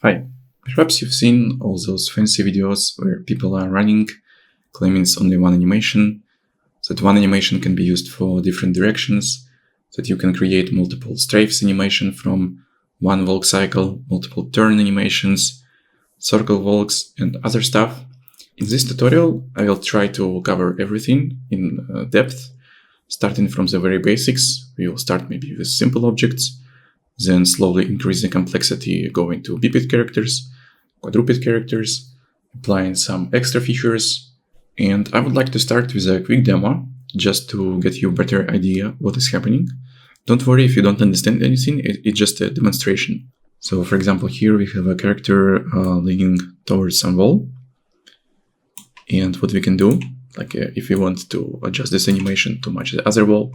Hi, perhaps you've seen all those fancy videos where people are running, claiming it's only one animation, that one animation can be used for different directions, that you can create multiple strafes animation from one walk cycle, multiple turn animations, circle walks, and other stuff. In this tutorial, I will try to cover everything in depth, starting from the very basics. We will start maybe with simple objects, then slowly increase the complexity, going to biped characters, quadruped characters, applying some extra features. And I would like to start with a quick demo, just to get you a better idea what is happening. Don't worry if you don't understand anything, it's just a demonstration. So for example, here we have a character leaning towards some wall. And what we can do, like if we want to adjust this animation to match the other wall,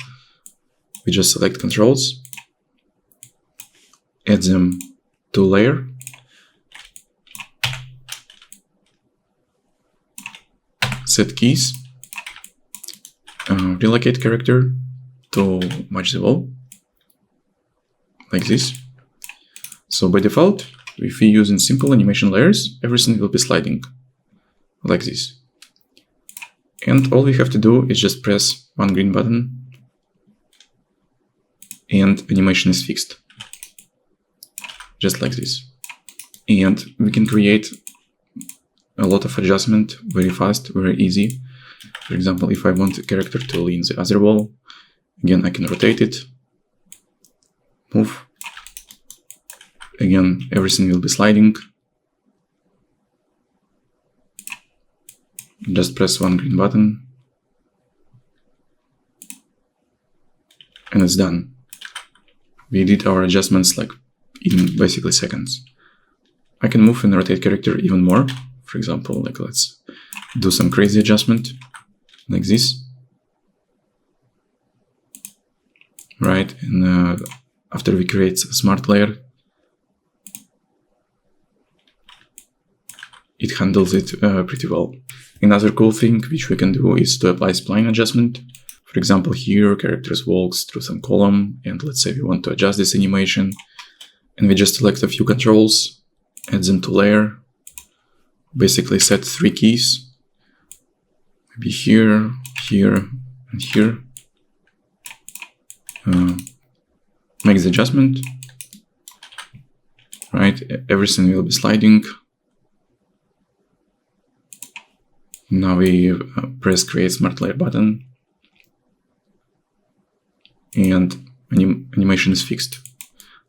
we just select controls, add them to layer, set keys, relocate character to match the wall, like this. So by default, if we use in simple animation layers, everything will be sliding, like this. And all we have to do is just press one green button, and animation is fixed. Just like this. And we can create a lot of adjustment very fast, very easy. For example, if I want a character to lean the other wall, again, I can rotate it, move. Again, everything will be sliding. Just press one green button. And it's done. We did our adjustments like in basically seconds. I can move and rotate character even more. For example, like let's do some crazy adjustment like this. Right, and after we create a smart layer, it handles it pretty well. Another cool thing which we can do is to apply spline adjustment. For example, here characters walks through some column, and let's say we want to adjust this animation. And we just select a few controls, add them to layer, basically set 3 keys, maybe here, here, and here. Make the adjustment, right? Everything will be sliding. Now we press create smart layer button, and animation is fixed,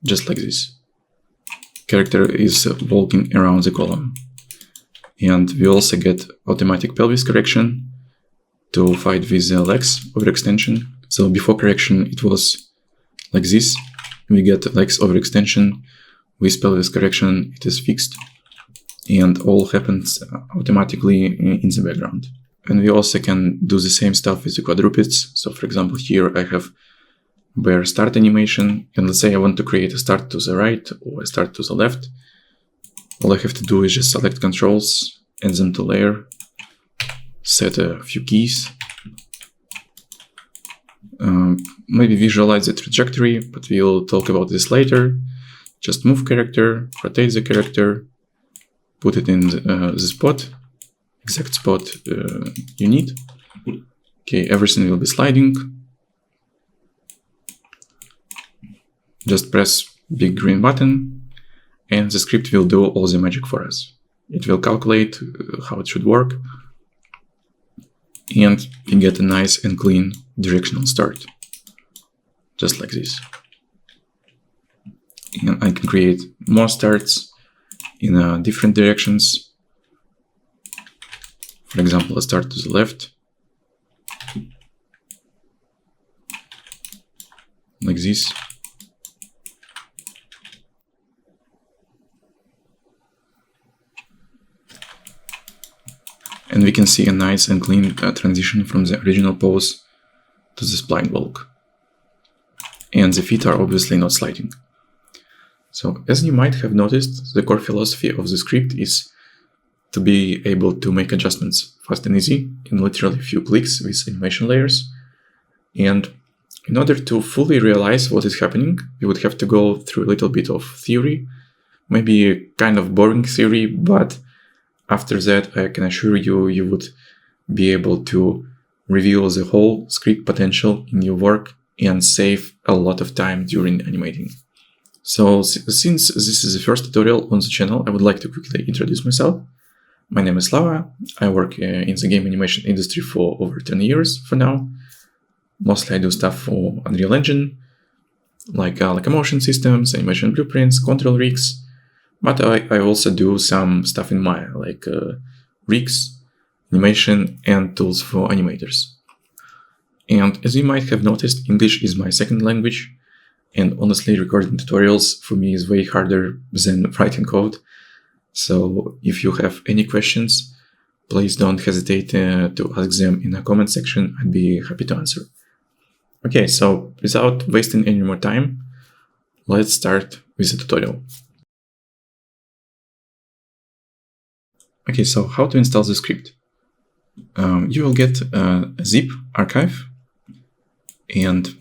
just like this. Character is walking around the column. And we also get automatic pelvis correction to fight with the legs overextension. So before correction, it was like this. We get legs overextension. With pelvis correction, it is fixed. And all happens automatically in the background. And we also can do the same stuff with the quadrupeds. So for example, here I have bare start animation, and let's say I want to create a start to the right or a start to the left. All I have to do is just select controls, add them to layer, set a few keys, maybe visualize the trajectory, but we'll talk about this later. Just move character, rotate the character, put it in the spot, exact spot you need. Okay, everything will be sliding. Just press big green button, and the script will do all the magic for us. It will calculate how it should work, and you get a nice and clean directional start, just like this. And I can create more starts in different directions. For example, a start to the left, like this. And we can see a nice and clean transition from the original pose to the spline walk. And the feet are obviously not sliding. So as you might have noticed, the core philosophy of the script is to be able to make adjustments fast and easy in literally a few clicks with animation layers. And in order to fully realize what is happening, we would have to go through a little bit of theory maybe a kind of boring theory, but after that, I can assure you, you would be able to reveal the whole script potential in your work and save a lot of time during animating. So since this is the first tutorial on the channel, I would like to quickly introduce myself. My name is Slava. I work in the game animation industry for over 10 years for now. Mostly I do stuff for Unreal Engine, like locomotion systems, animation blueprints, control rigs. But I also do some stuff in Maya, like rigs, animation, and tools for animators. And as you might have noticed, English is my second language. And honestly, recording tutorials for me is way harder than writing code. So if you have any questions, please don't hesitate to ask them in the comment section. I'd be happy to answer. Okay, so without wasting any more time, let's start with the tutorial. Okay, so how to install the script? You will get a zip archive, and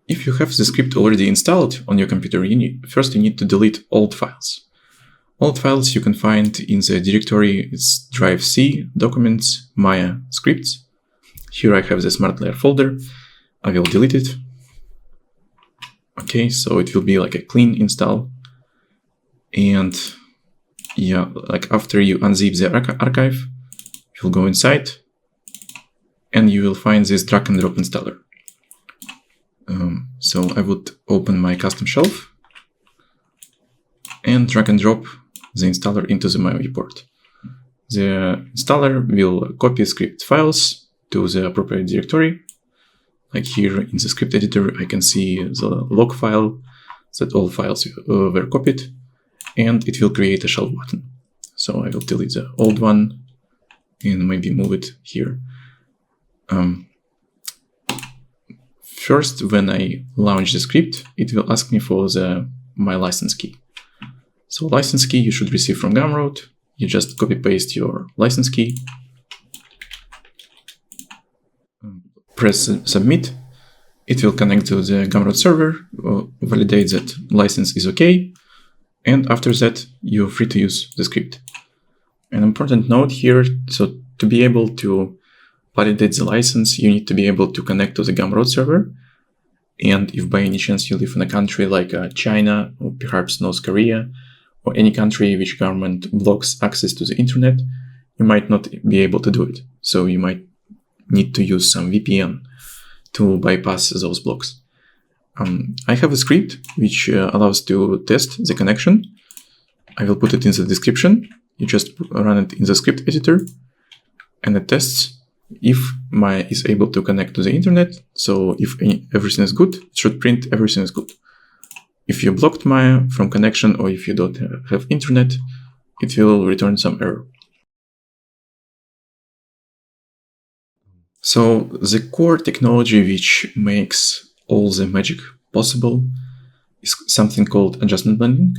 if you have the script already installed on your computer, first you need to delete old files. Old files you can find in the directory. It's drive C, documents, Maya, scripts. Here I have the smart layer folder. I will delete it. Okay, so it will be like a clean install. And yeah, like after you unzip the archive, you'll go inside and you will find this drag and drop installer. So I would open my custom shelf and drag and drop the installer into the my viewport. The installer will copy script files to the appropriate directory. Like here in the script editor, I can see the log file that all files were copied, and it will create a shelf button. So I will delete the old one and maybe move it here. First, when I launch the script, it will ask me for my license key. So license key you should receive from Gumroad. You just copy paste your license key, press submit. It will connect to the Gumroad server, validate that license is okay, and after that you're free to use the script. An important note here, so to be able to validate the license, you need to be able to connect to the Gumroad server. And if by any chance you live in a country like China or perhaps North Korea, or any country which government blocks access to the internet, you might not be able to do it. So you might need to use some VPN to bypass those blocks. I have a script which allows to test the connection. I will put it in the description. You just run it in the script editor, and it tests if Maya is able to connect to the internet. So if everything is good, it should print everything is good. If you blocked Maya from connection, or if you don't have internet, it will return some error. So the core technology which makes all the magic possible is something called adjustment blending.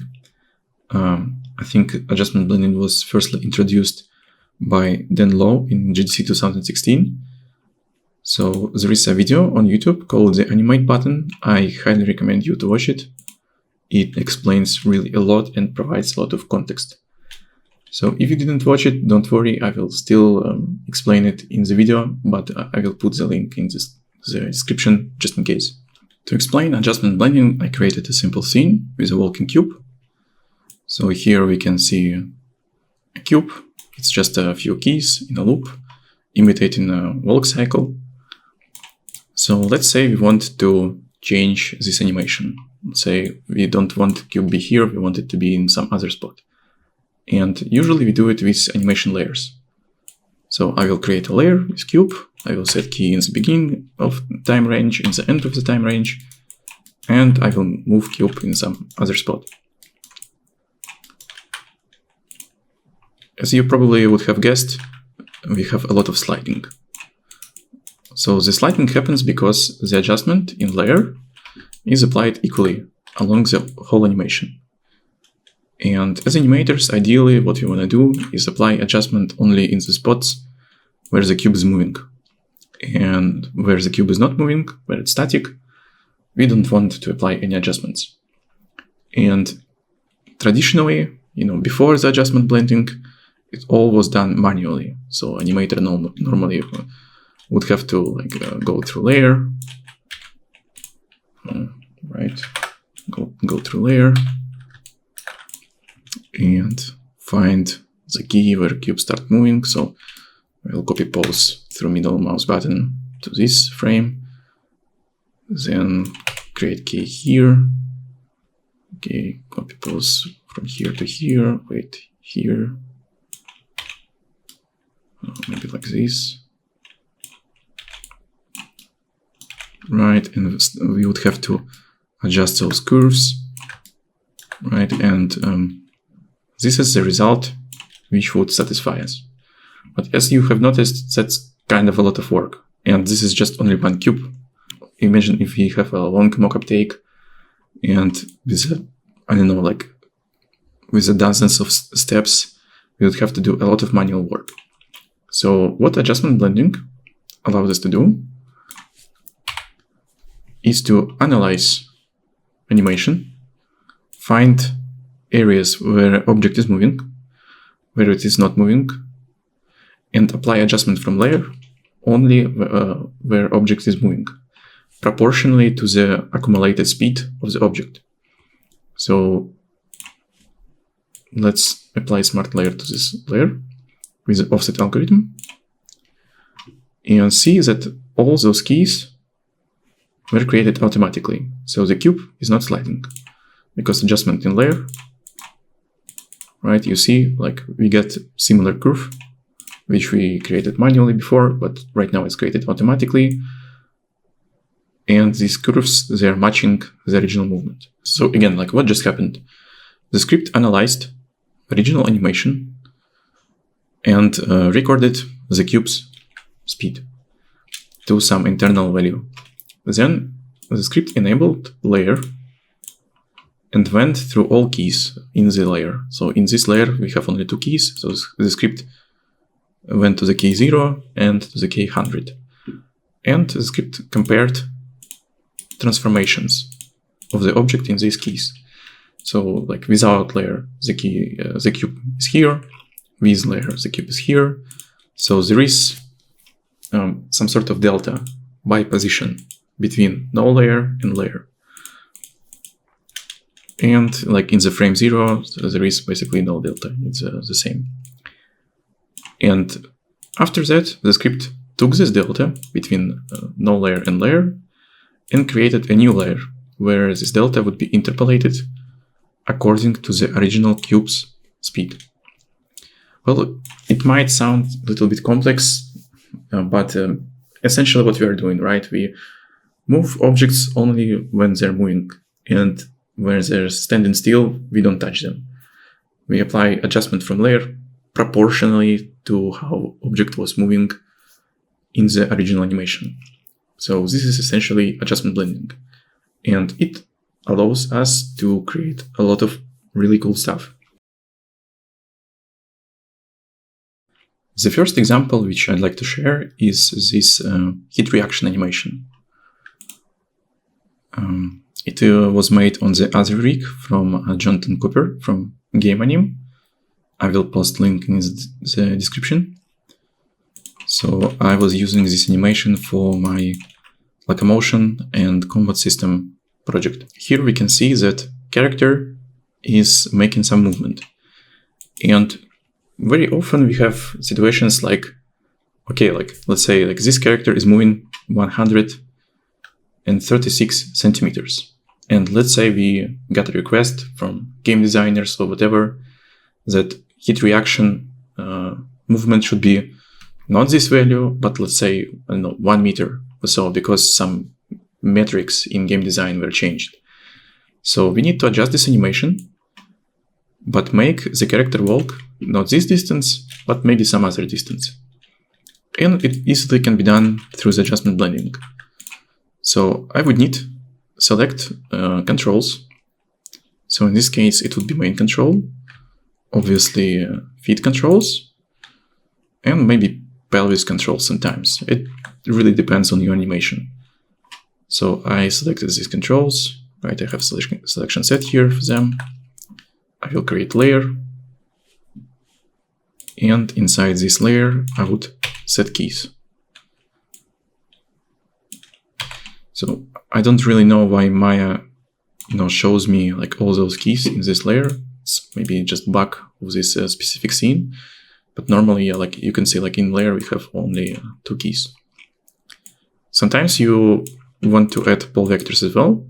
I think adjustment blending was firstly introduced by Dan Lowe in GDC 2016. So there is a video on YouTube called the Animate button. I highly recommend you to watch it. It explains really a lot and provides a lot of context. So if you didn't watch it, don't worry, I will still explain it in the video, but I will put the link in the description just in case. To explain adjustment blending, I created a simple scene with a walking cube. So here we can see a cube. It's just a few keys in a loop, imitating a walk cycle. So let's say we want to change this animation. Let's say we don't want the cube to be here, we want it to be in some other spot. And usually we do it with animation layers. So I will create a layer with cube. I will set key in the beginning of time range, in the end of the time range, and I will move cube in some other spot. As you probably would have guessed, we have a lot of sliding. So the sliding happens because the adjustment in layer is applied equally along the whole animation. And as animators, ideally what we want to do is apply adjustment only in the spots where the cube is moving. And where the cube is not moving, where it's static, we don't want to apply any adjustments. And traditionally, before the adjustment blending, it all was done manually. So animator normally would have to go through layer, right? Go through layer and find the key where cube start moving. So I'll copy pose through middle mouse button to this frame, then create key here. Okay, copy pose from here to here, wait, here, maybe like this. Right, and we would have to adjust those curves, right, and this is the result which would satisfy us. But as you have noticed, that's kind of a lot of work, and this is just only one cube. Imagine if we have a long mockup take, and with with the dozens of steps, we would have to do a lot of manual work. So what adjustment blending allows us to do is to analyze animation, find areas where object is moving, where it is not moving, and apply adjustment from layer only where object is moving, proportionally to the accumulated speed of the object. So let's apply smart layer to this layer with the offset algorithm and see that all those keys were created automatically. So the cube is not sliding because adjustment in layer, right? You see, we get similar curve, which we created manually before, but right now it's created automatically. And these curves, they're matching the original movement. So again, what just happened? The script analyzed original animation and recorded the cube's speed to some internal value. Then the script enabled layer and went through all keys in the layer. So in this layer, we have only two keys. So the script went to the key 0 and to the key 100. And the script compared transformations of the object in these keys. So without layer, the cube is here. With layer, the cube is here. So there is some sort of delta by position between no layer and layer. And in the frame 0, there is basically no delta. It's the same. And after that, the script took this delta between no layer and layer and created a new layer where this delta would be interpolated according to the original cube's speed. Well, it might sound a little bit complex, but essentially what we are doing, right? We move objects only when they're moving, and when they're standing still, we don't touch them. We apply adjustment from layer proportionally to how object was moving in the original animation. So this is essentially adjustment blending, and it allows us to create a lot of really cool stuff. The first example which I'd like to share is this heat reaction animation. It was made on the other rig from Jonathan Cooper from Game Anim. I will post link in the description. So I was using this animation for my locomotion and combat system project. Here we can see that character is making some movement. And very often we have situations let's say this character is moving 136 centimeters. And let's say we got a request from game designers or whatever that heat reaction movement should be not this value, but let's say, 1 meter or so, because some metrics in game design were changed. So we need to adjust this animation, but make the character walk not this distance, but maybe some other distance. And it easily can be done through the adjustment blending. So I would need select controls. So in this case, it would be main control, obviously feet controls, and maybe pelvis controls sometimes. It really depends on your animation. So I selected these controls, right? I have selection set here for them. I will create layer. And inside this layer, I would set keys. So I don't really know why Maya, shows me like all those keys in this layer. It's maybe just bug of this specific scene. But normally, like you can see, like in layer, we have only 2 keys. Sometimes you want to add pole vectors as well.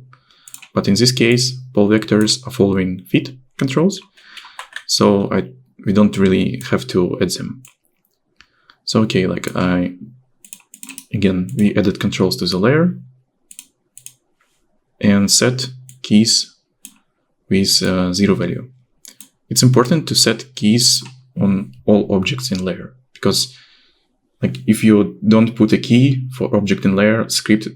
But in this case, pole vectors are following feet controls. So we don't really have to add them. So, okay, like again, we added controls to the layer and set keys with 0 value. It's important to set keys on all objects in layer, because like if you don't put a key for object in layer, script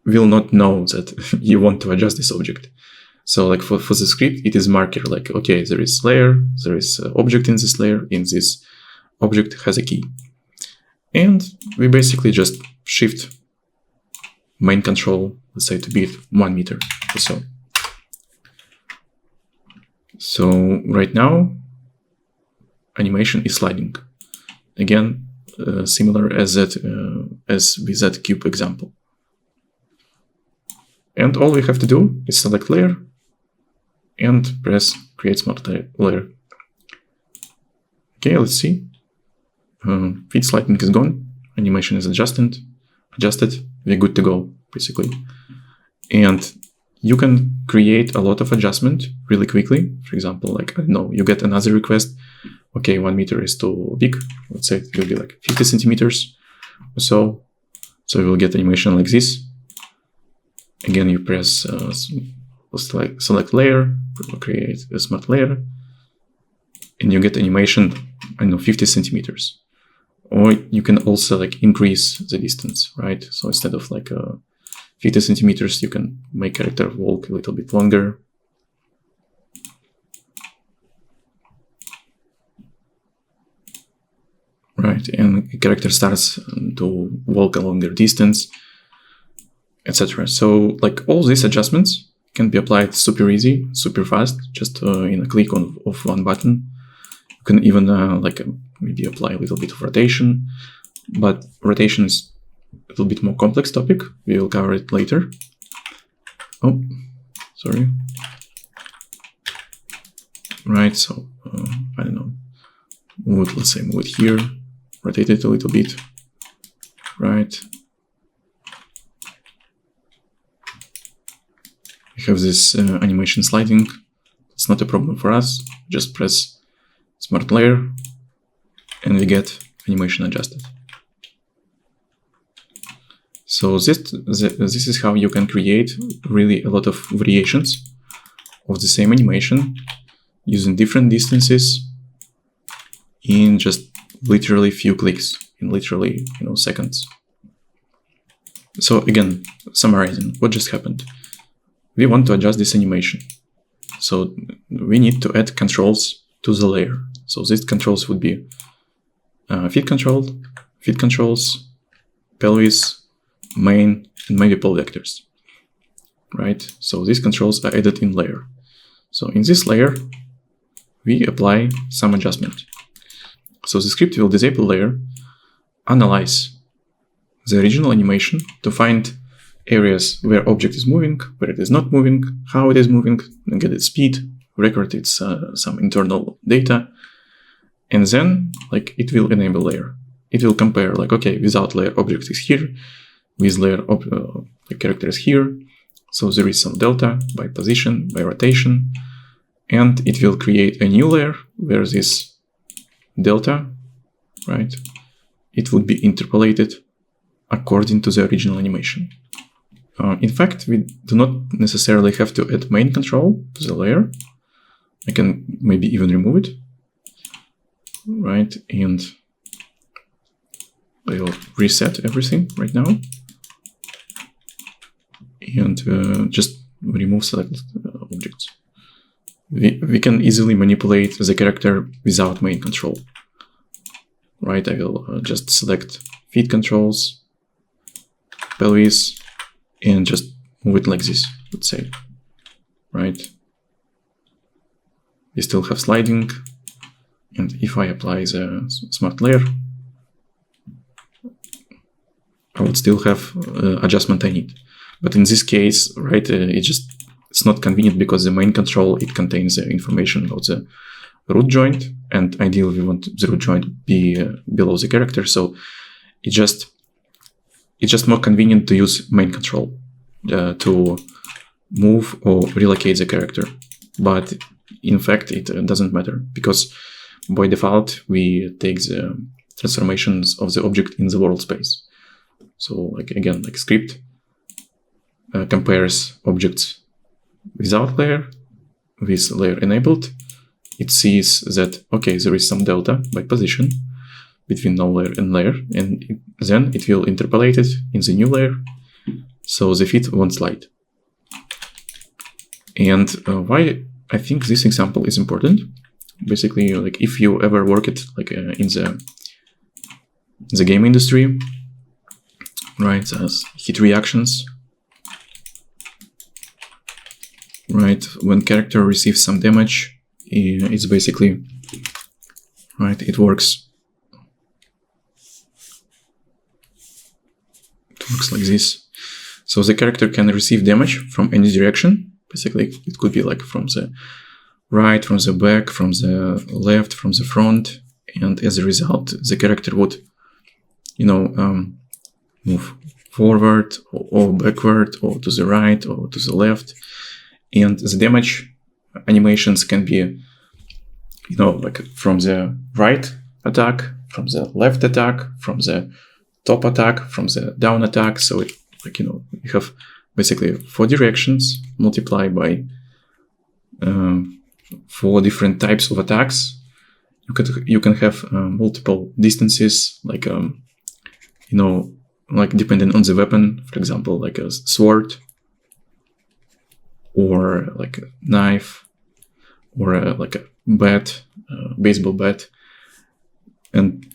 will not know that you want to adjust this object. So like for the script, it is marker like, okay, there is layer, there is object in this layer, in this object has a key. And we basically just shift main control, let's say to be 1 meter or so. So right now, animation is sliding. Again, similar as with that cube example. And all we have to do is select layer and press create smart layer. Okay, let's see. Feet sliding is gone. Animation is adjusted. We're good to go, basically. And you can create a lot of adjustment really quickly. For example, like, I don't know, you get another request. Okay, 1 meter is too big. Let's say it will be like 50 centimeters or so. So you will get animation like this. Again, you press select layer, create a smart layer, and you get animation, I don't know, 50 centimeters. Or you can also like increase the distance, right? So instead of like 50 centimeters, you can make character walk a little bit longer. Right, and the character starts to walk a longer distance, etc. So like all these adjustments can be applied super easy, super fast, just in a click of one button. You can even maybe apply a little bit of rotation, but rotation is a little bit more complex topic. We will cover it later. Oh, sorry. Right, so I don't know, let's say move it here, rotate it a little bit, right. We have this animation sliding. It's not a problem for us. Just press smart layer and we get animation adjusted. So this is how you can create really a lot of variations of the same animation using different distances in just literally few clicks, in literally seconds. So again, summarizing what just happened. We want to adjust this animation. So we need to add controls to the layer. So these controls would be feet controls, pelvis, main, and maybe pole vectors, right? So these controls are added in layer. So in this layer, we apply some adjustment. So the script will disable layer, analyze the original animation to find areas where object is moving, where it is not moving, how it is moving, and get its speed, record its some internal data, and then it will enable layer. It will compare okay, without layer object is here, with layer the character is here, so there is some delta by position, by rotation, and it will create a new layer where this delta, right, it would be interpolated according to the original animation. In fact, we do not necessarily have to add main control to the layer. I can maybe even remove it, right? And I will reset everything right now and just remove selected objects. We can easily manipulate the character without main control, right? I will just select feet controls, pelvis, and just move it like this, let's say, right? we still have sliding. And if I apply the smart layer, I would still have adjustment I need. But in this case, right, it's not convenient because the main control, it contains the information about the root joint, and ideally we want the root joint be below the character. So it's just more convenient to use main control to move or relocate the character. But in fact, it doesn't matter because by default, we take the transformations of the object in the world space. So like again, like script compares objects without layer with layer enabled. It sees that, okay, there is some delta by position between no layer and layer, and then it will interpolate it in the new layer, so the feet won't slide. And why I think this example is important, basically, like if you ever worked like in the game industry, right, as hit reactions, right, when character receives some damage, it's basically, right, it works like this. So the character can receive damage from any direction. Basically, it could be like from the right, from the back, from the left, from the front, and as a result, the character would, move forward or backward or to the right or to the left. And the damage animations can be, like from the right attack, from the left attack, from the top attack, from the down attack. So it, like, you have basically 4 directions multiplied by 4 different types of attacks. You can have multiple distances, like like depending on the weapon, for example, like a sword or like a knife or like a bat, baseball bat, and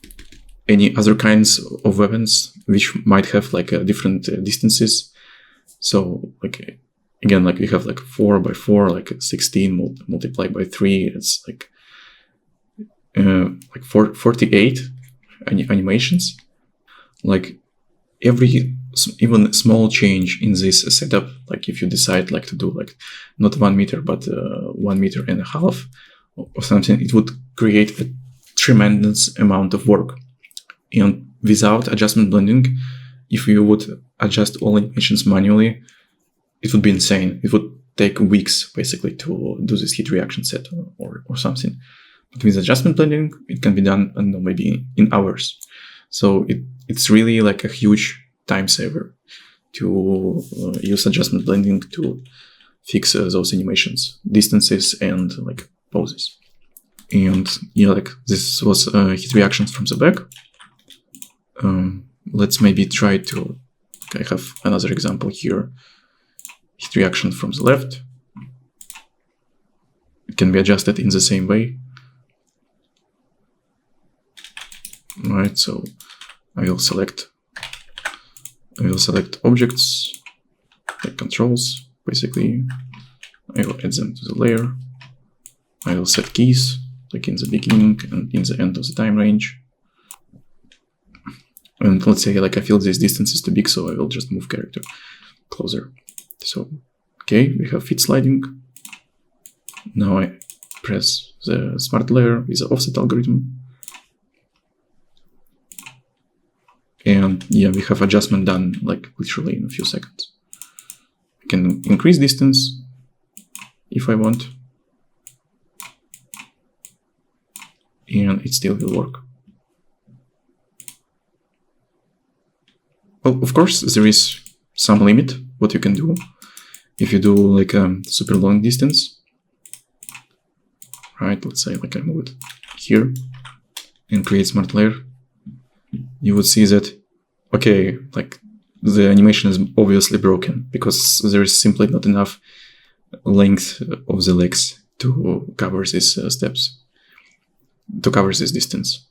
any other kinds of weapons which might have like different distances. So like again, like we have like 4 by 4, like 16 multiplied by 3. It's like 48 animations. Like every even small change in this setup, like if you decide like to do like not 1 meter but 1.5 meters or something, it would create a tremendous amount of work. And without adjustment blending, if you would adjust all animations manually, it would be insane. It would take weeks basically to do this hit reaction set or something. But with adjustment blending, it can be done, I don't know, maybe in hours. So it's really like a huge time saver to use adjustment blending to fix those animations, distances, and like poses. And yeah, like this was hit reactions from the back. Let's maybe try to, I have another example here. Hit reaction from the left. It can be adjusted in the same way. Right, so I will select objects, like controls, basically. I will add them to the layer. I will set keys, like in the beginning and in the end of the time range. And let's say like I feel this distance is too big, so I will just move character closer. So, okay, we have fit sliding. Now I press the smart layer with the offset algorithm. And yeah, we have adjustment done like literally in a few seconds. I can increase distance if I want. And it still will work. Well, of course, there is some limit what you can do if you do like a super long distance. Right, let's say like I move it here and create smart layer. You would see that, okay, like the animation is obviously broken because there is simply not enough length of the legs to cover these steps, to cover this distance.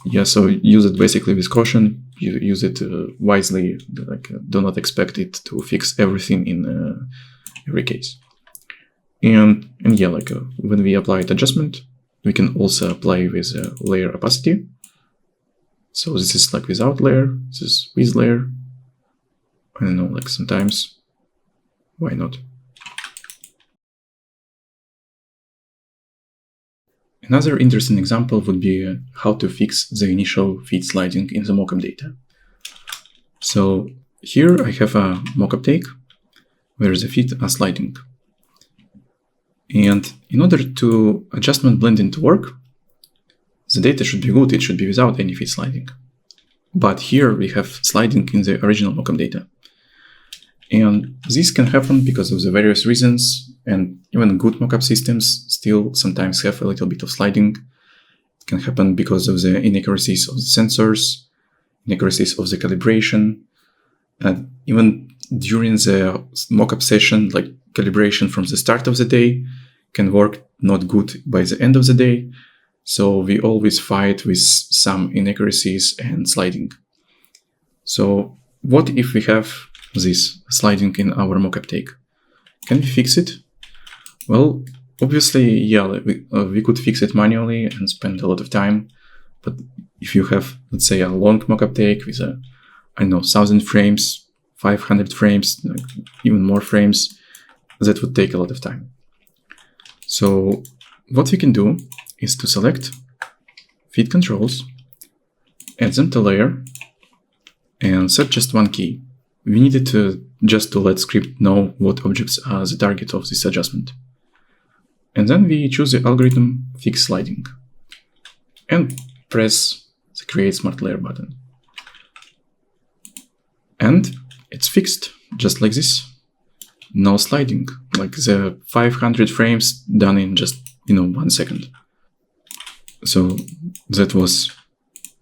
Yeah, so use it basically with caution. You use it wisely. Like, do not expect it to fix everything in every case. And yeah, like when we apply adjustment, we can also apply with layer opacity. So this is like without layer, this is with layer. I don't know, like sometimes, why not? Another interesting example would be how to fix the initial feed sliding in the mockup data. So here I have a mockup take where the feet are sliding. And in order to adjustment blending to work, the data should be good, it should be without any feet sliding. But here we have sliding in the original mockup data. And this can happen because of the various reasons, and even good mockup systems still sometimes have a little bit of sliding. It can happen because of the inaccuracies of the sensors, inaccuracies of the calibration, and even during the mockup session, like calibration from the start of the day can work not good by the end of the day. So we always fight with some inaccuracies and sliding. So what if we have this sliding in our mockup take? Can we fix it? Well, obviously, yeah, we could fix it manually and spend a lot of time. But if you have, let's say, a long mockup take with a, I don't know, 1,000 frames, 500 frames, like even more frames, that would take a lot of time. So what we can do is to select feed controls, add them to layer, and set just one key. We needed to just to let script know what objects are the target of this adjustment. And then we choose the algorithm fix sliding and press the create smart layer button. And it's fixed just like this. No sliding, like the 500 frames done in just, 1 second. So that was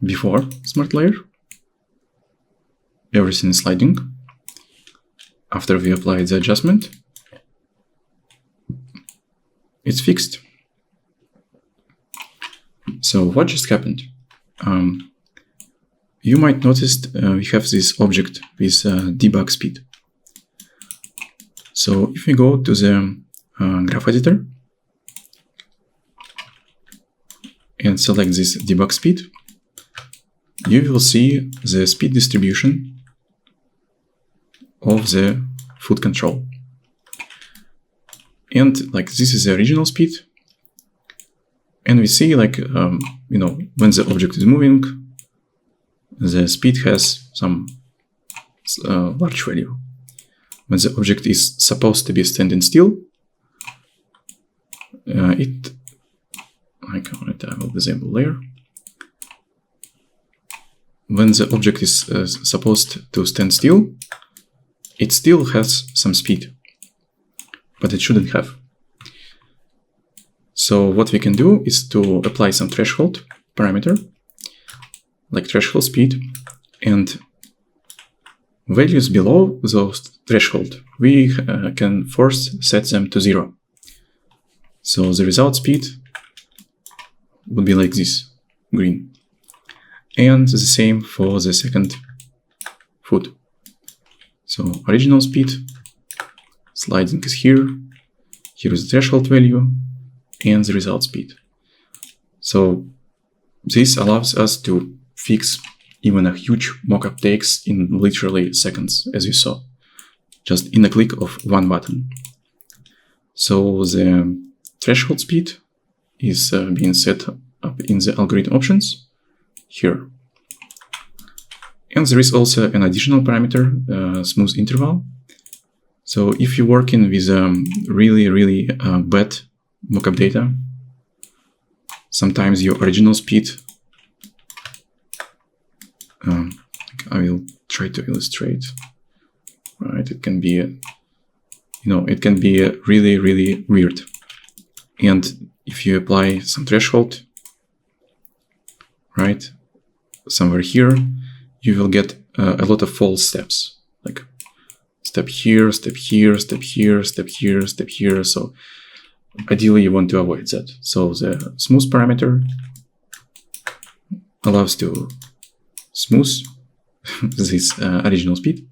before smart layer. Everything is sliding. After we applied the adjustment, it's fixed. So what just happened? You might notice we have this object with debug speed. So if we go to the graph editor and select this debug speed, you will see the speed distribution of the foot control. And like this is the original speed. And we see like, when the object is moving, the speed has some large value. When the object is supposed to be standing still, I will disable layer. When the object is supposed to stand still, it still has some speed, but it shouldn't have. So what we can do is to apply some threshold parameter, like threshold speed, and values below those threshold, we can force set them to 0. So the result speed would be like this, green. And the same for the second foot. So original speed, sliding is here, here is the threshold value, and the result speed. So this allows us to fix even a huge mockup takes in literally seconds, as you saw, just in a click of one button. So the threshold speed is being set up in the algorithm options here. And there is also an additional parameter, smooth interval. So if you're working with really bad mockup data, sometimes your original speed, I will try to illustrate, right? It can be, it can be really weird. And if you apply some threshold, right, somewhere here, you will get a lot of false steps, like step here, step here, step here, step here, step here. So ideally you want to avoid that. So the smooth parameter allows to smooth this original speed.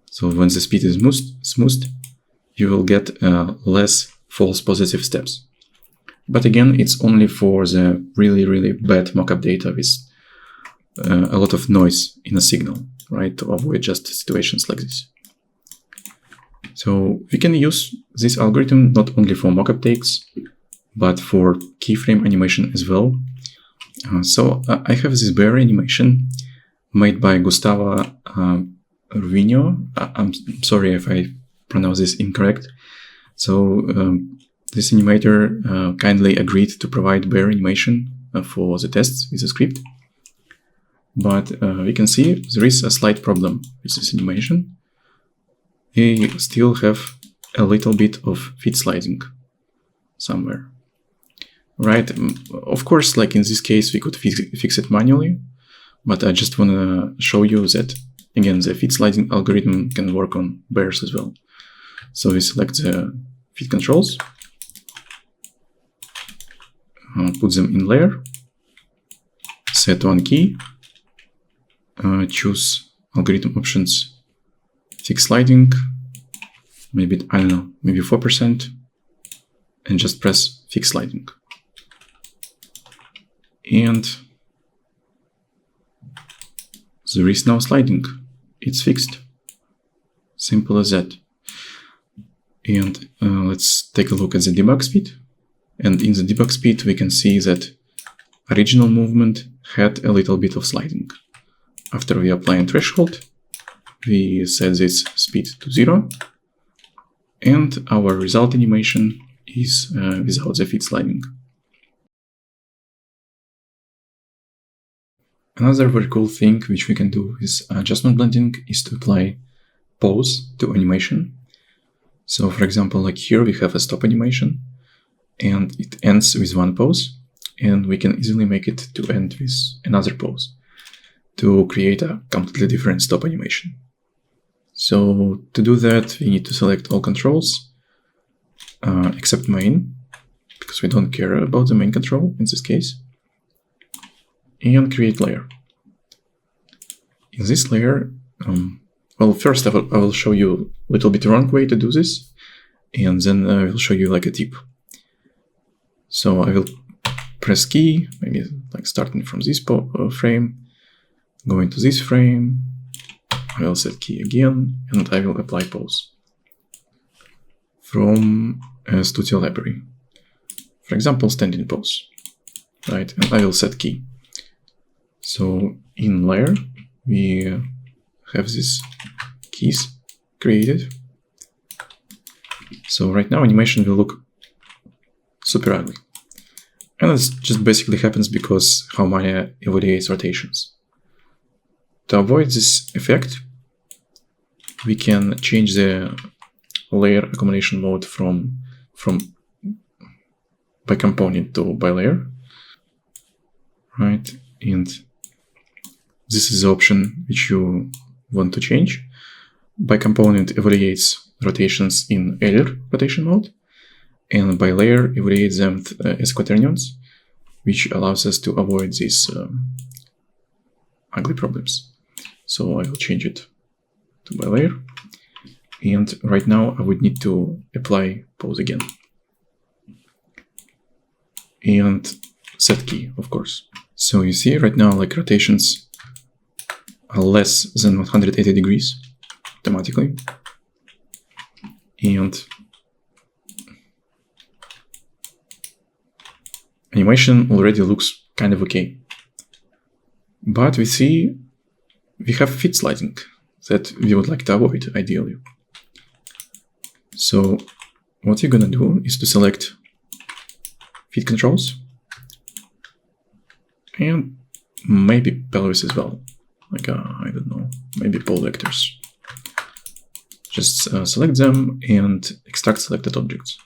So when the speed is smoothed, you will get less false positive steps. But again, it's only for the really, really bad mockup data with a lot of noise in a signal, right? To avoid just situations like this. So we can use this algorithm not only for mockup takes, but for keyframe animation as well. So I have this bear animation made by Gustavo Ruino. I'm sorry if I pronounce this incorrect. So this animator kindly agreed to provide bear animation for the tests with the script. But we can see there is a slight problem with this animation. We still have a little bit of feet sliding somewhere. Right, of course, like in this case, we could fix it manually, but I just want to show you that, again, the feet sliding algorithm can work on bears as well. So we select the feet controls, put them in layer, set one key, choose algorithm options, fix sliding, maybe, I don't know, maybe 4%, and just press fix sliding. And there is no sliding. It's fixed. Simple as that. And let's take a look at the debug speed. And in the debug speed, we can see that original movement had a little bit of sliding. After we apply a threshold, we set this speed to 0. And our result animation is without the feet sliding. Another very cool thing which we can do with adjustment blending is to apply pause to animation. So for example, like here we have a stop animation and it ends with one pause, and we can easily make it to end with another pause to create a completely different stop animation. So to do that, we need to select all controls except main, because we don't care about the main control in this case. And create layer. In this layer, well, first I will show you a little bit wrong way to do this, and then I will show you like a tip. So I will press key, maybe like starting from this frame, going to this frame, I will set key again, and I will apply pause from Studio library. For example, standing pause, right? And I will set key. So in layer, we have these keys created. So right now animation will look super ugly. And this just basically happens because how Maya evaluates rotations. To avoid this effect, we can change the layer accumulation mode from by component to by layer, right? And this is the option which you want to change. By component evaluates rotations in Euler rotation mode, and by layer evaluates them as quaternions, which allows us to avoid these ugly problems. So I will change it to by layer, and right now I would need to apply pause again and set key, of course. So you see right now, like rotations are less than 180 degrees automatically, and animation already looks kind of okay. But we see we have feet sliding that we would like to avoid ideally. So what you're gonna do is to select feet controls and maybe pelvis as well. Like, I don't know, maybe pole vectors. Just select them and extract selected objects.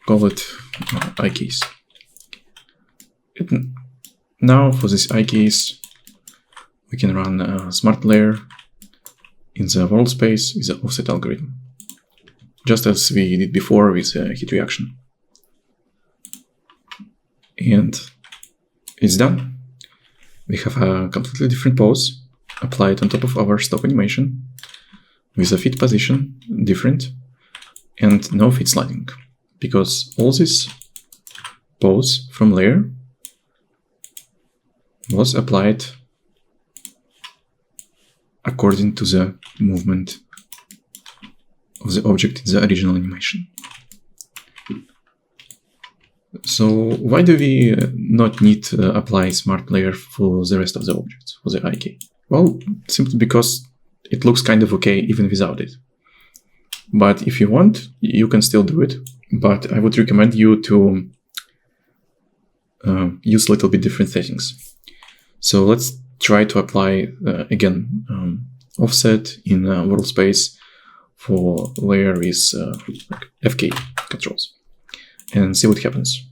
Call it eye case. Now for this eye case, we can run a smart layer in the world space with the offset algorithm, just as we did before with heat reaction. And it's done. We have a completely different pose applied on top of our stop animation. with a fit position different and no fit sliding, because all this pose from layer was applied according to the movement of the object in the original animation. So why do we not need to apply smart layer for the rest of the objects, for the IK? Well, simply because it looks kind of okay even without it. But if you want, you can still do it. But I would recommend you to use a little bit different settings. So let's try to apply, again, offset in world space for layer with like FK controls and see what happens.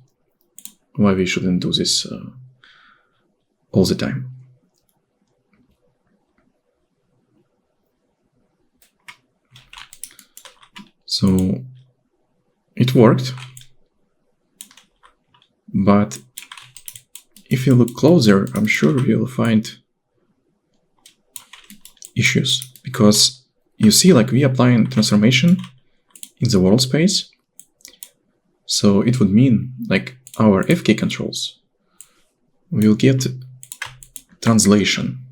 Why we shouldn't do this all the time. So it worked, but if you look closer, I'm sure you'll find issues, because you see, like, we applying transformation in the world space. So it would mean like our FK controls will get translation,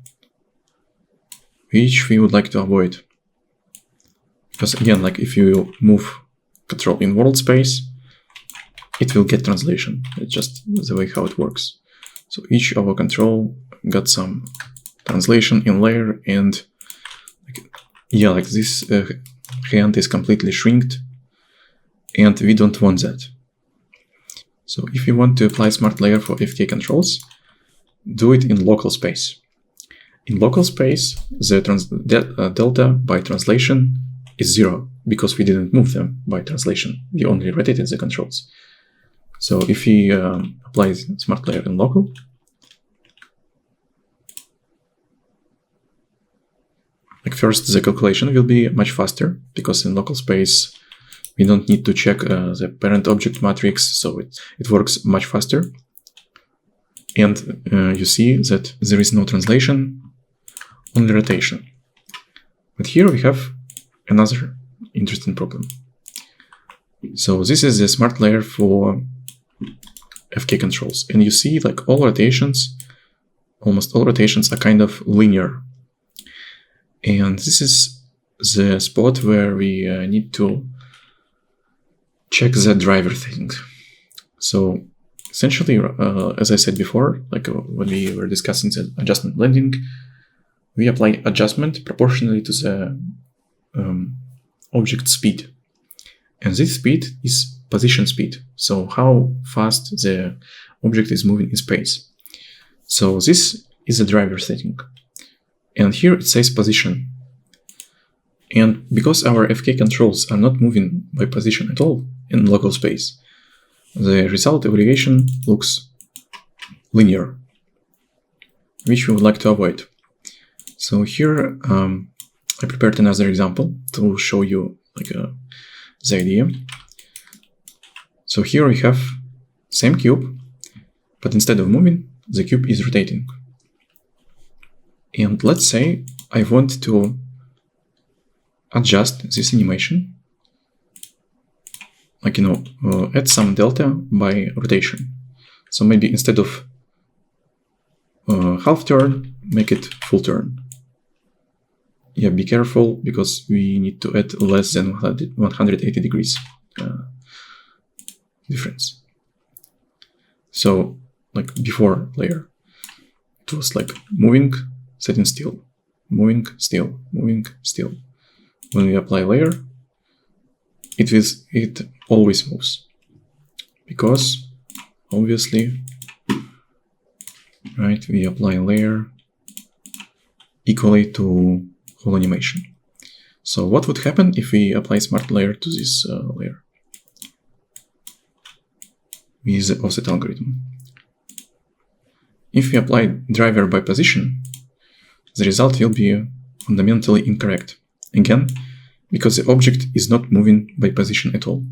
which we would like to avoid. Because again, like if you move control in world space, it will get translation. It's just the way how it works. So each of our control got some translation in layer, and yeah, like this hand is completely shrinked, and we don't want that. So if you want to apply smart layer for FK controls, do it in local space. In local space, the delta by translation is 0, because we didn't move them by translation. We only rotated the controls. So if we apply smart layer in local, like first the calculation will be much faster, because in local space we don't need to check the parent object matrix, so it works much faster. And you see that there is no translation, only rotation. But here we have another interesting problem. So this is the smart layer for FK controls, and you see like all rotations, almost all rotations are kind of linear. And this is the spot where we need to check the driver thing. So essentially, as I said before, like when we were discussing the adjustment blending, we apply adjustment proportionally to the object speed. And this speed is position speed, so how fast the object is moving in space. So this is a driver setting. And here it says position. And because our FK controls are not moving by position at all in local space, the result evaluation looks linear, which we would like to avoid. So here I prepared another example to show you like the idea. So here we have same cube, but instead of moving, the cube is rotating. And let's say I want to adjust this animation, like, add some delta by rotation. So maybe instead of half turn, make it full turn. Yeah, be careful, because we need to add less than 180 degrees difference. So like before layer, it was like moving, setting still, moving, still, moving, still. When we apply layer, it always moves, because obviously, right, we apply layer equally to whole animation. So what would happen if we apply smart layer to this layer with the offset algorithm? If we apply driver by position, the result will be fundamentally incorrect. Again, because the object is not moving by position at all.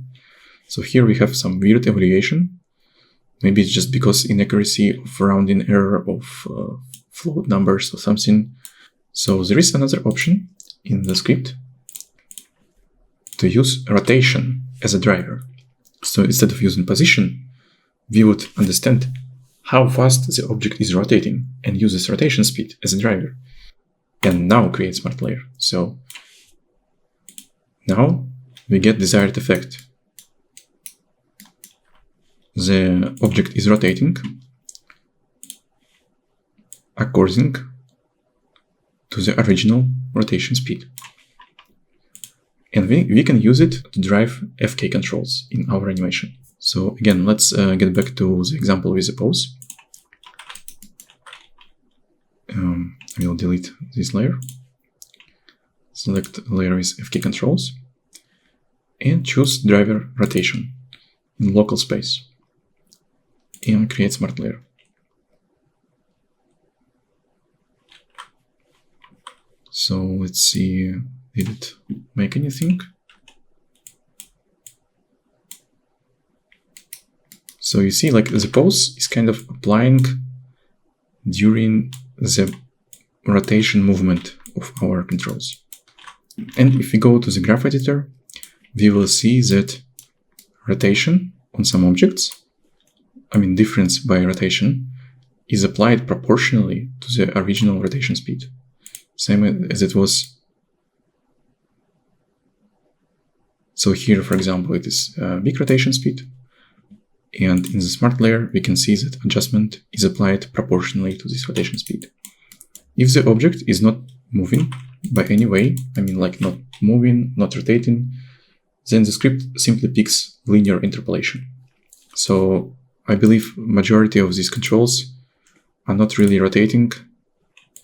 So here we have some weird evaluation. Maybe it's just because inaccuracy of rounding error of float numbers or something. So there is another option in the script to use rotation as a driver. So instead of using position, we would understand how fast the object is rotating and use this rotation speed as a driver. And now create smart layer. So now we get desired effect. The object is rotating according to the original rotation speed. And we can use it to drive FK controls in our animation. So again, let's get back to the example with the pose. I will delete this layer. Select layer with FK controls and choose driver rotation in local space and create smart layer. So let's see, did it make anything? So you see, like, the pose is kind of applying during the rotation movement of our controls. And if we go to the graph editor, we will see that rotation on some objects, difference by rotation, is applied proportionally to the original rotation speed. Same as it was. So here, for example, it is big rotation speed. And in the smart layer, we can see that adjustment is applied proportionally to this rotation speed. If the object is not moving by any way, like not moving, not rotating, then the script simply picks linear interpolation. So I believe majority of these controls are not really rotating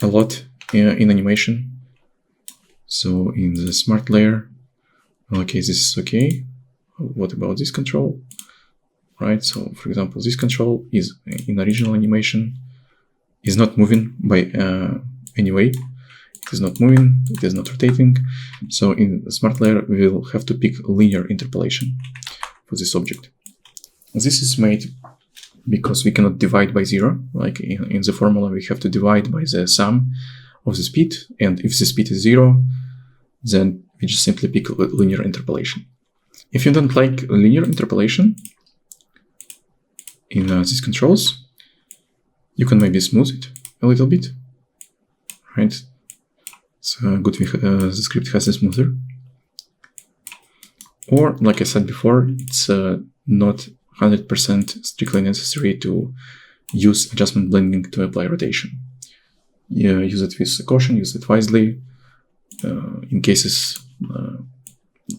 a lot in animation. So in the smart layer, okay, this is okay. What about this control? Right, so for example, this control is in original animation is not moving by any way. It is not moving, it is not rotating. So in the smart layer, we will have to pick linear interpolation for this object. This is made because we cannot divide by 0. Like in the formula, we have to divide by the sum of the speed. And if the speed is 0, then we just simply pick linear interpolation. If you don't like linear interpolation in these controls, you can maybe smooth it a little bit, right? So good, the script has a smoother. Or, like I said before, it's not 100% strictly necessary to use adjustment blending to apply rotation. Yeah, use it with caution, use it wisely. In cases,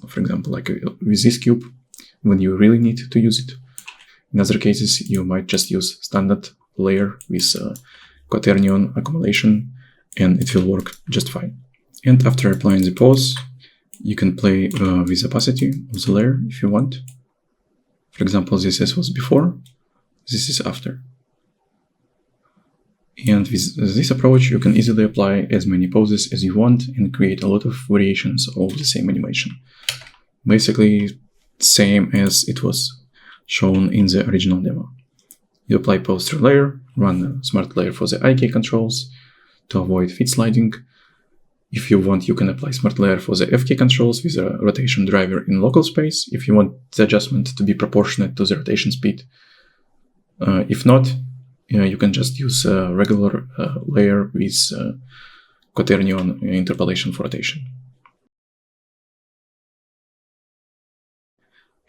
for example, like with this cube, when you really need to use it. In other cases, you might just use standard layer with quaternion accumulation, and it will work just fine. And after applying the pose, you can play with opacity of the layer if you want. For example, this was before, this is after. And with this approach, you can easily apply as many poses as you want and create a lot of variations of the same animation. Basically, same as it was shown in the original demo. You apply pose through layer, run a smart layer for the IK controls to avoid feet sliding. If you want, you can apply smart layer for the FK controls with a rotation driver in local space, if you want the adjustment to be proportionate to the rotation speed. If not, you can just use a regular layer with quaternion interpolation for rotation.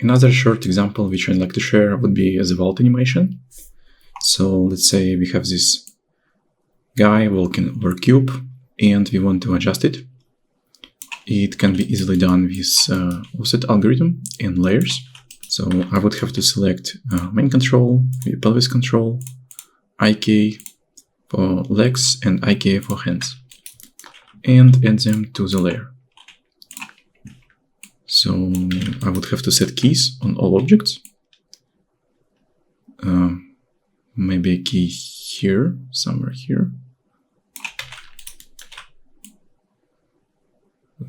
Another short example which I'd like to share would be the vault animation. So let's say we have this guy walking over a cube and we want to adjust it. It can be easily done with offset algorithm and layers. So I would have to select main control, pelvis control, IK for legs and IK for hands, and add them to the layer. So I would have to set keys on all objects. Maybe a key here, somewhere here.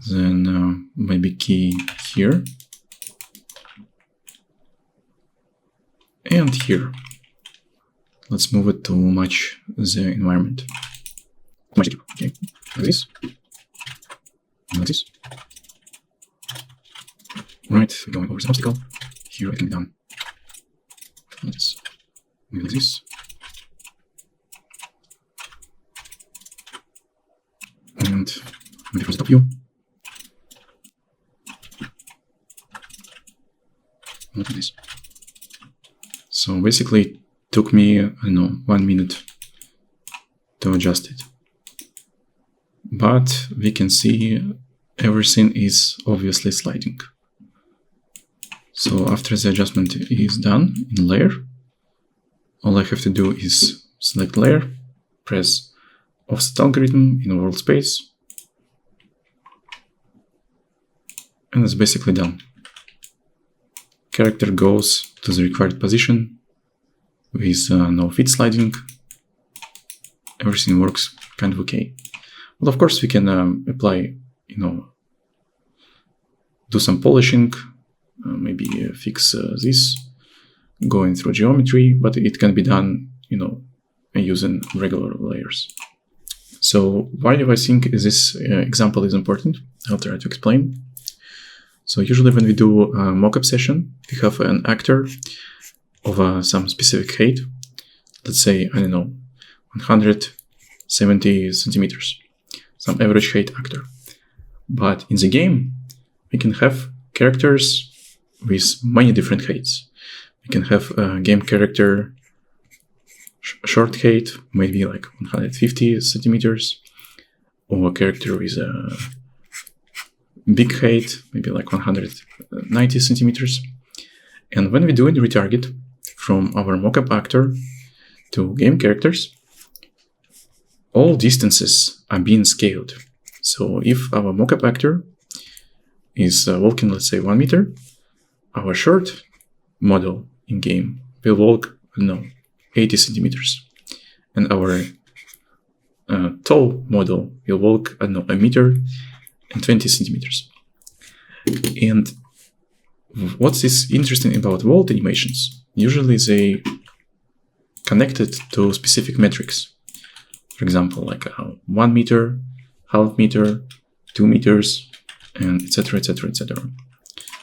Then maybe key here. And here. Let's move it to match the environment. Okay, like this. Like this. Right, we're going over the obstacle. Here it can be done. Let's move like this. And maybe from the top view. Look at this. So basically it took me, I don't know, 1 minute to adjust it. But we can see everything is obviously sliding. So after the adjustment is done in layer, all I have to do is select layer, press offset algorithm in world space, and it's basically done. Character goes to the required position with no feet sliding. Everything works kind of okay. But of course we can apply, do some polishing, maybe fix this, going through geometry, but it can be done, using regular layers. So why do I think this example is important? I'll try to explain. So usually when we do a mockup session, we have an actor of some specific height, let's say, I don't know, 170 centimeters, some average height actor. But in the game, we can have characters with many different heights. We can have a game character short height, maybe like 150 centimeters, or a character with a big height, maybe like 190 centimeters. And when we do the retarget from our mockup actor to game characters, all distances are being scaled. So if our mockup actor is walking, let's say 1 meter, our short model in game will walk, 80 centimeters. And our tall model will walk, 1 meter and 20 centimeters. And what is interesting about world animations, usually they connected to specific metrics. For example, like 1 meter, half meter, 2 meters, and etc., etc., etc.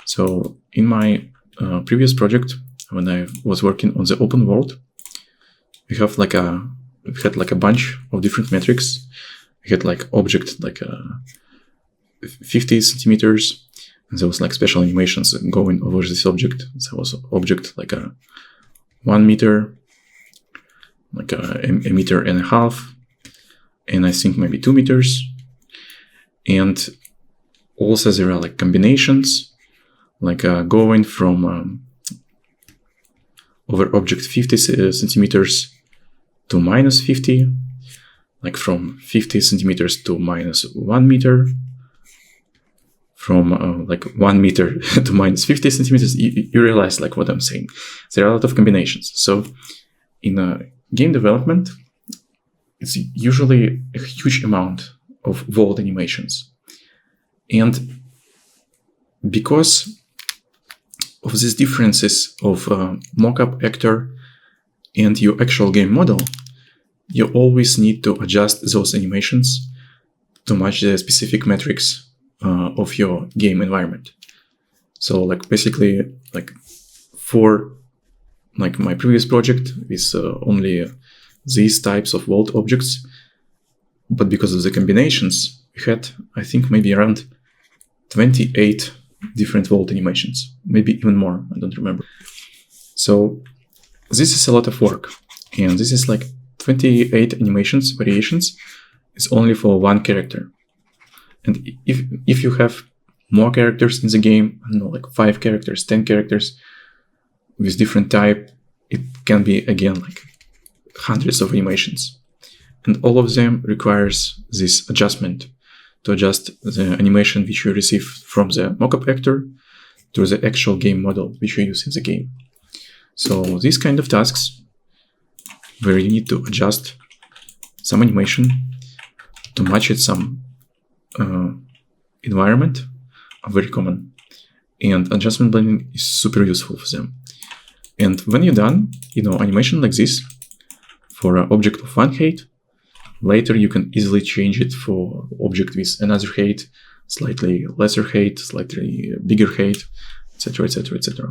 So in my previous project, when I was working on the open world, we had like a bunch of different metrics. We had like object 50 centimeters, and there was like special animations going over this object. There was object like a 1 meter, like a meter and a half, and I think maybe 2 meters. And also there are like combinations, like going from over object 50 centimeters to minus 50, like from 50 centimeters to minus 1 meter, from like 1 meter to minus 50 centimeters. You realize like what I'm saying. There are a lot of combinations. So in game development, it's usually a huge amount of world animations. And because of these differences of mockup actor and your actual game model, you always need to adjust those animations to match the specific metrics of your game environment. So like basically like for like my previous project with only these types of world objects, but because of the combinations, we had, I think, maybe around 28 different world animations, maybe even more, I don't remember. So this is a lot of work, and this is like 28 animations variations. It's only for one character. And if you have more characters in the game, I don't know, like 5 characters, 10 characters with different type, it can be again like hundreds of animations. And all of them requires this adjustment to adjust the animation which you receive from the mockup actor to the actual game model which you use in the game. So these kind of tasks where you need to adjust some animation to match it some environment are very common, and adjustment blending is super useful for them. And when you're done, animation like this for an object of one height, later you can easily change it for object with another height, slightly lesser height, slightly bigger height, etc., etc., etc.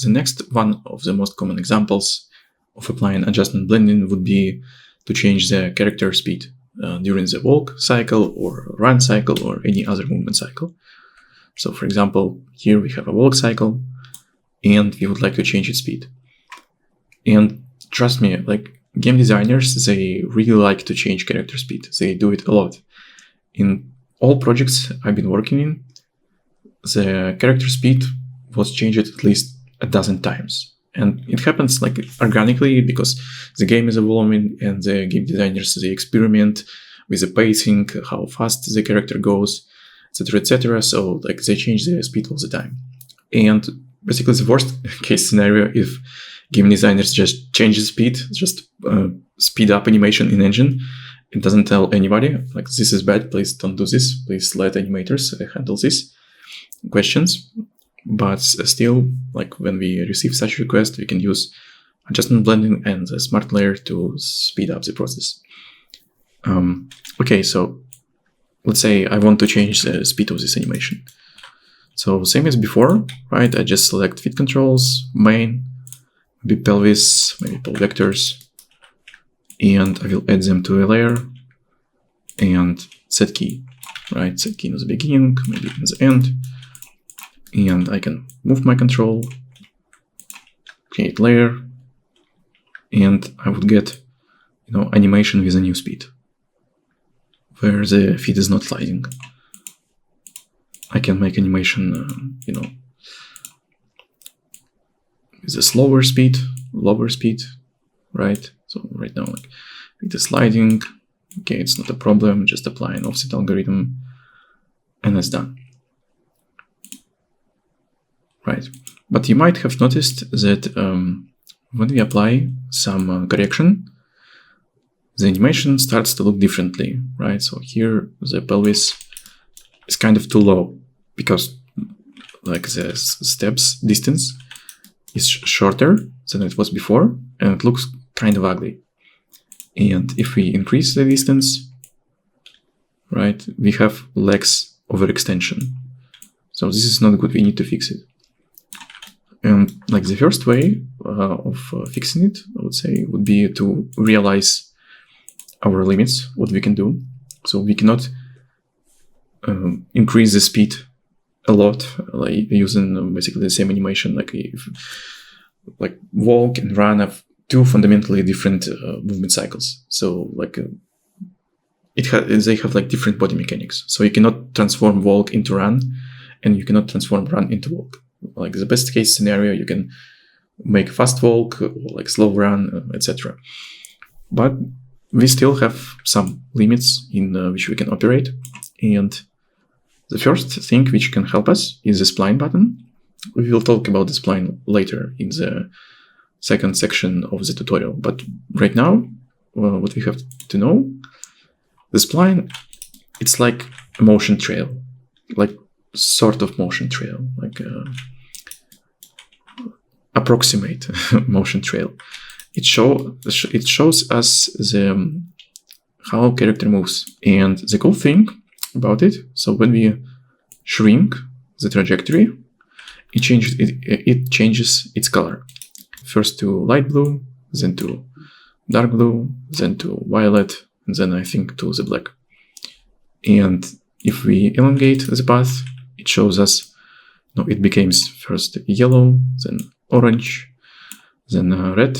The next one of the most common examples of applying adjustment blending would be to change the character speed during the walk cycle or run cycle or any other movement cycle. So for example, here we have a walk cycle and we would like to change its speed. And trust me, like game designers, they really like to change character speed. They do it a lot. In all projects I've been working in, the character speed was changed at least a dozen times. And it happens like organically because the game is evolving and the game designers, they experiment with the pacing, how fast the character goes, etc., etc. So like they change the speed all the time. And basically the worst case scenario if game designers just change the speed, just speed up animation in engine. It doesn't tell anybody like this is bad, please don't do this, please let animators handle this questions. But still, like when we receive such request, we can use adjustment blending and the smart layer to speed up the process. Okay, so let's say I want to change the speed of this animation. So same as before, right? I just select fit controls, main, maybe pelvis, maybe pull vectors, and I will add them to a layer and set key, right? Set key in the beginning, maybe in the end. And I can move my control, create layer, and I would get, animation with a new speed, where the feet is not sliding. I can make animation, with a slower speed, lower speed, right? So right now, like feet is sliding. Okay, it's not a problem. Just apply an offset algorithm, and it's done. Right, but you might have noticed that when we apply some correction, the animation starts to look differently, right? So here the pelvis is kind of too low because like the steps distance is shorter than it was before and it looks kind of ugly. And if we increase the distance, right, we have legs overextension. So this is not good, we need to fix it. And like the first way of fixing it, I would say, would be to realize our limits, what we can do. So we cannot increase the speed a lot, like using basically the same animation. Like walk and run have two fundamentally different movement cycles. So like they have like different body mechanics. So you cannot transform walk into run, and you cannot transform run into walk. Like the best case scenario, you can make fast walk or like slow run, etc. But we still have some limits in which we can operate. And the first thing which can help us is the spline button. We will talk about the spline later in the second section of the tutorial. But right now, what we have to know, the spline, it's like a motion trail, like sort of motion trail, like approximate motion trail. It shows us how character moves. And the cool thing about it, so when we shrink the trajectory, it changes its color. First to light blue, then to dark blue, then to violet, and then I think to the black. And if we elongate the path, it shows us, it becomes first yellow, then orange, then red,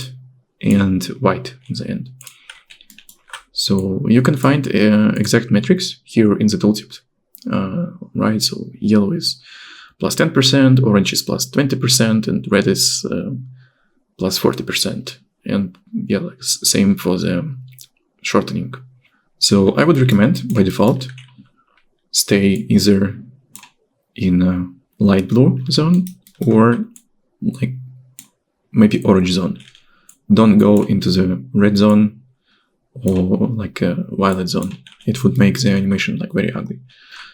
and white in the end. So you can find exact metrics here in the tooltip, right? So yellow is plus 10%, orange is plus 20%, and red is plus 40%. And yeah, like same for the shortening. So I would recommend by default, stay either in a light blue zone or like maybe orange zone. Don't go into the red zone or like a violet zone. It would make the animation like very ugly.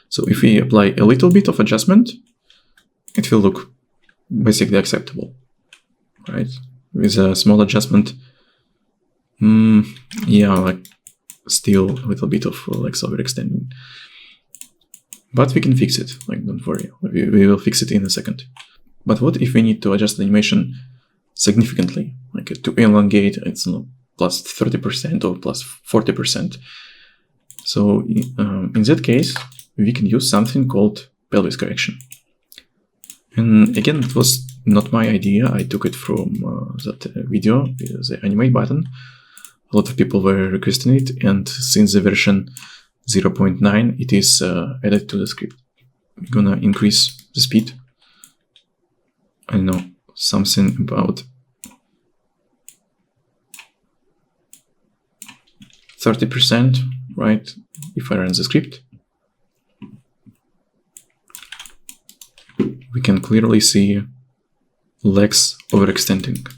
So if we apply a little bit of adjustment, it will look basically acceptable, right? With a small adjustment, yeah, like still a little bit of legs overextending. But we can fix it, like, don't worry, we will fix it in a second. But what if we need to adjust the animation significantly, like to elongate, it's plus 30% or plus 40%. So in that case, we can use something called pelvis correction. And again, it was not my idea. I took it from that video, the animate button. A lot of people were requesting it, and since the version 0.9, it is added to the script. We're gonna increase the speed. I don't know, something about 30%, right? If I run the script, we can clearly see legs overextending,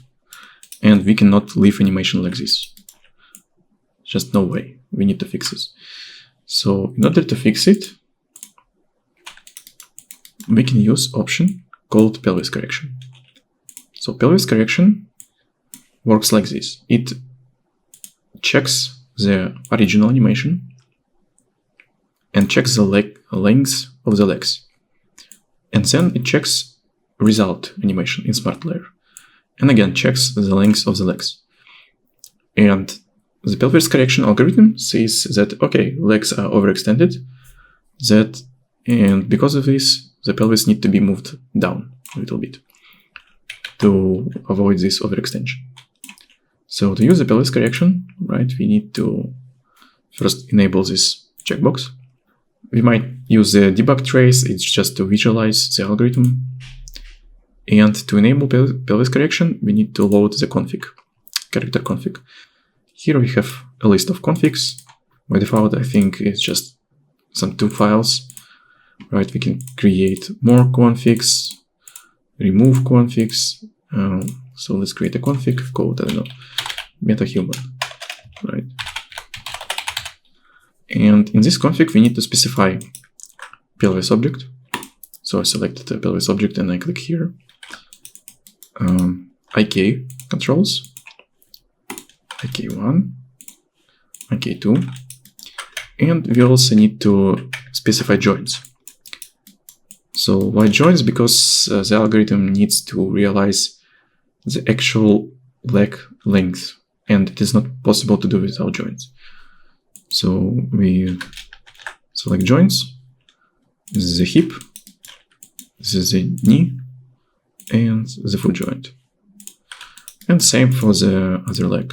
and we cannot leave animation like this. Just no way. We need to fix this. So in order to fix it, we can use option called pelvis correction. So pelvis correction works like this. It checks the original animation and checks the length of the legs. And then it checks result animation in smart layer. And again, checks the length of the legs. And the pelvis correction algorithm says that, okay, legs are overextended, and because of this, the pelvis need to be moved down a little bit to avoid this overextension. So to use the pelvis correction, right, we need to first enable this checkbox. We might use the debug trace, it's just to visualize the algorithm. And to enable pelvis correction, we need to load the config, character config. Here we have a list of configs. By default, I think it's just some 2 files, right? We can create more configs, remove configs. So let's create a config called, I don't know, MetaHuman, right? And in this config, we need to specify pelvis object. So I selected the pelvis object and I click here. IK controls, IK1, IK2, and we also need to specify joints. So why joints? Because the algorithm needs to realize the actual leg length, and it is not possible to do without joints. So we select joints. This is the hip, this is the knee, and the foot joint. And same for the other leg.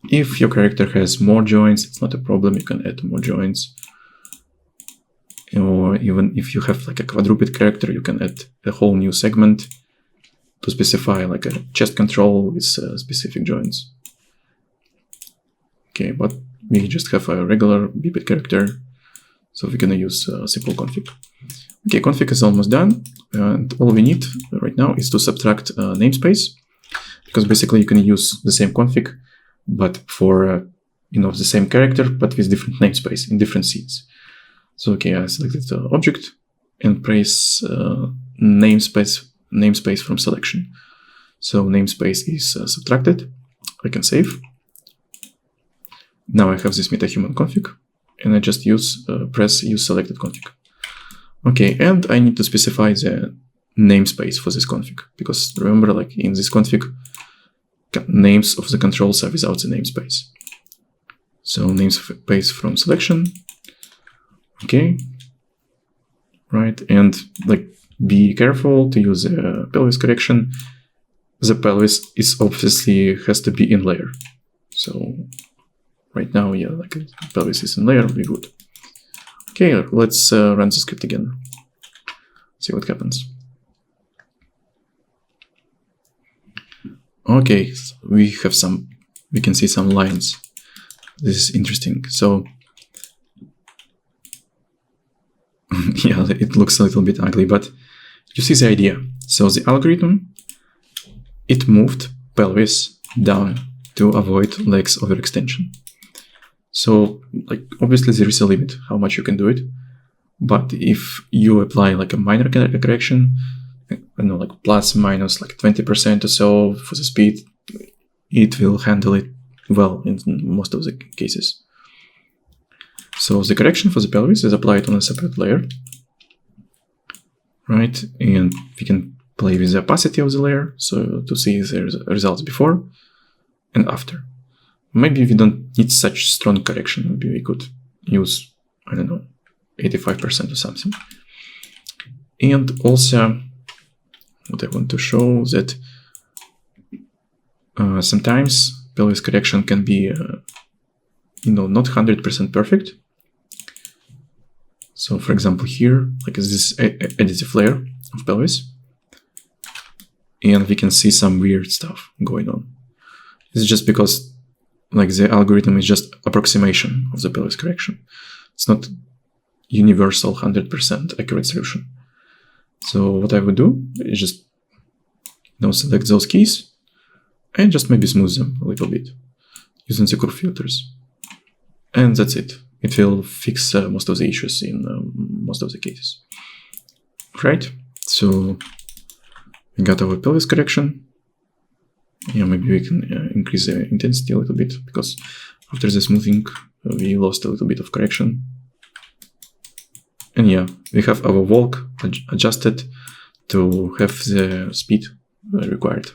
If your character has more joints, it's not a problem, you can add more joints. Or even if you have like a quadruped character, you can add a whole new segment to specify like a chest control with specific joints. Okay, but we just have a regular biped character, so we're gonna use a simple config. Okay, config is almost done, and all we need right now is to subtract namespace, because basically you can use the same config, but for the same character, but with different namespace in different scenes. So okay, I selected the object and press namespace from selection. So namespace is subtracted. I can save. Now I have this MetaHuman config, and I just press use selected config. Okay, and I need to specify the namespace for this config, because remember, like in this config, names of the controls are without the namespace. So namespace from selection. Okay, right, and like be careful to use the pelvis correction. The pelvis is obviously has to be in layer. So right now, yeah, like pelvis is in layer, we're good. Okay, let's run the script again. See what happens. Okay, so we can see some lines. This is interesting. So yeah, it looks a little bit ugly, but you see the idea. So the algorithm, it moved pelvis down to avoid legs overextension. So like obviously there is a limit how much you can do it, but if you apply like a minor correction, I don't know, like plus minus like 20% or so for the speed, it will handle it well in most of the cases. So the correction for the pelvis is applied on a separate layer, right? And we can play with the opacity of the layer, so to see the results before and after. Maybe we don't need such strong correction. Maybe we could use, I don't know, 85% or something. And also, what I want to show that sometimes pelvis correction can be, not 100% perfect. So, for example, here, like this additive layer of pelvis, and we can see some weird stuff going on. It's just because, like, the algorithm is just approximation of the pelvis correction. It's not universal 100% accurate solution. So what I would do is just select those keys and just maybe smooth them a little bit using the curve filters. And that's it. It will fix most of the issues in most of the cases. Right? So we got our pelvis correction. Yeah, maybe we can increase the intensity a little bit, because after the smoothing, we lost a little bit of correction. And yeah, we have our walk adjusted to have the speed required.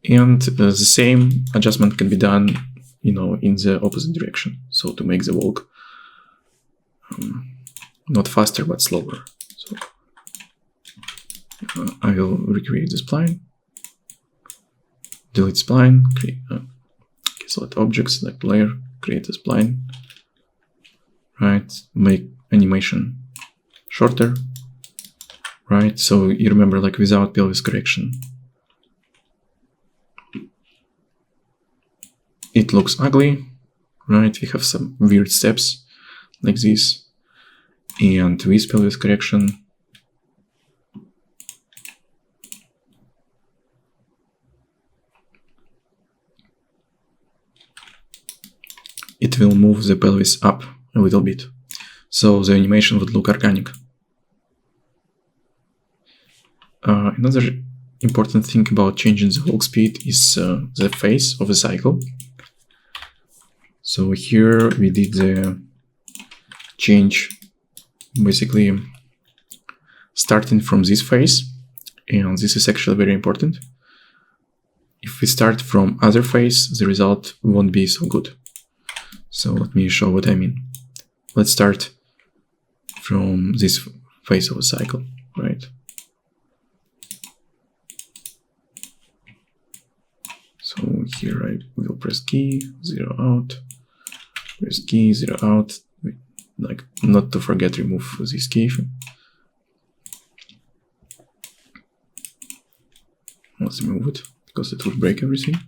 And the same adjustment can be done, in the opposite direction. So to make the walk not faster, but slower. So I will recreate the spline. Delete spline, select objects, select layer, create a spline. Right, make animation shorter. Right, so you remember, like, without pelvis correction, it looks ugly. Right, we have some weird steps like this. And with pelvis correction, it will move the pelvis up a little bit, so the animation would look organic. Another important thing about changing the walk speed is the phase of the cycle. So here we did the change basically starting from this phase, and this is actually very important. If we start from other phase, the result won't be so good. So let me show what I mean. Let's start from this phase of a cycle, right? So here I will press key, 0 out, press key, 0 out, like, not to forget remove this key. Let's remove it, because it will break everything.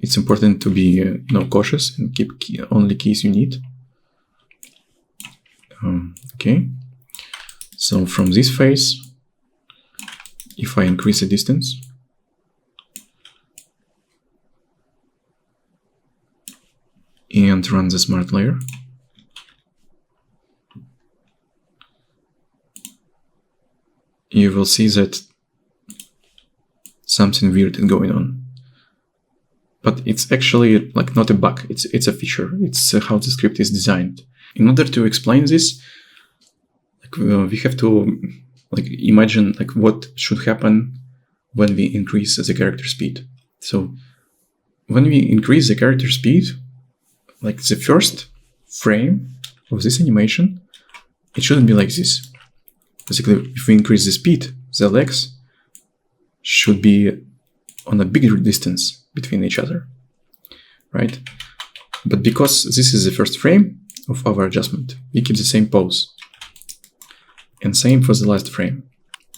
It's important to be cautious and keep only keys you need. Okay, so from this phase, if I increase the distance, and run the smart layer, you will see that something weird is going on. But it's actually, like, not a bug, it's a feature. It's how the script is designed. In order to explain this, we have to imagine what should happen when we increase the character speed. So when we increase the character speed, the first frame of this animation, it shouldn't be like this. Basically, if we increase the speed, the legs should be on a bigger distance between each other, right? But because this is the first frame of our adjustment, we keep the same pose. And same for the last frame.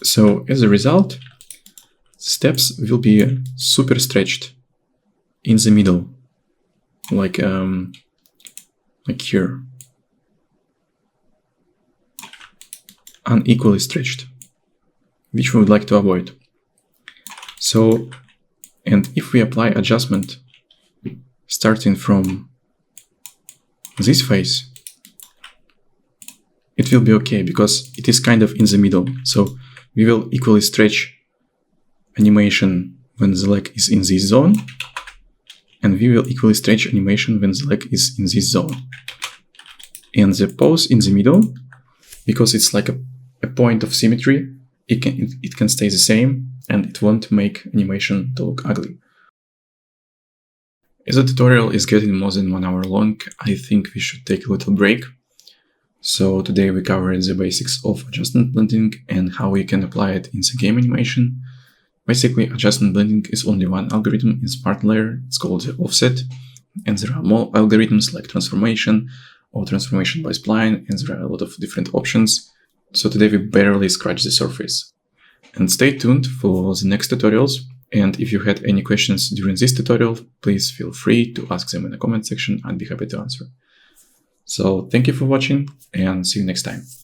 So as a result, steps will be super stretched in the middle, like here, unequally stretched, which we would like to avoid. So, and if we apply adjustment starting from this phase, it will be okay, because it is kind of in the middle. So we will equally stretch animation when the leg is in this zone, and we will equally stretch animation when the leg is in this zone. And the pose in the middle, because it's like a point of symmetry, it can stay the same and it won't make animation to look ugly. As the tutorial is getting more than 1 hour long, I think we should take a little break. So today we covered the basics of adjustment blending and how we can apply it in the game animation. Basically, adjustment blending is only one algorithm in Smart Layer. It's called the offset, and there are more algorithms like transformation or transformation by spline, and there are a lot of different options. So today we barely scratch the surface. And stay tuned for the next tutorials. And if you had any questions during this tutorial, please feel free to ask them in the comment section. I'd be happy to answer. So thank you for watching and see you next time.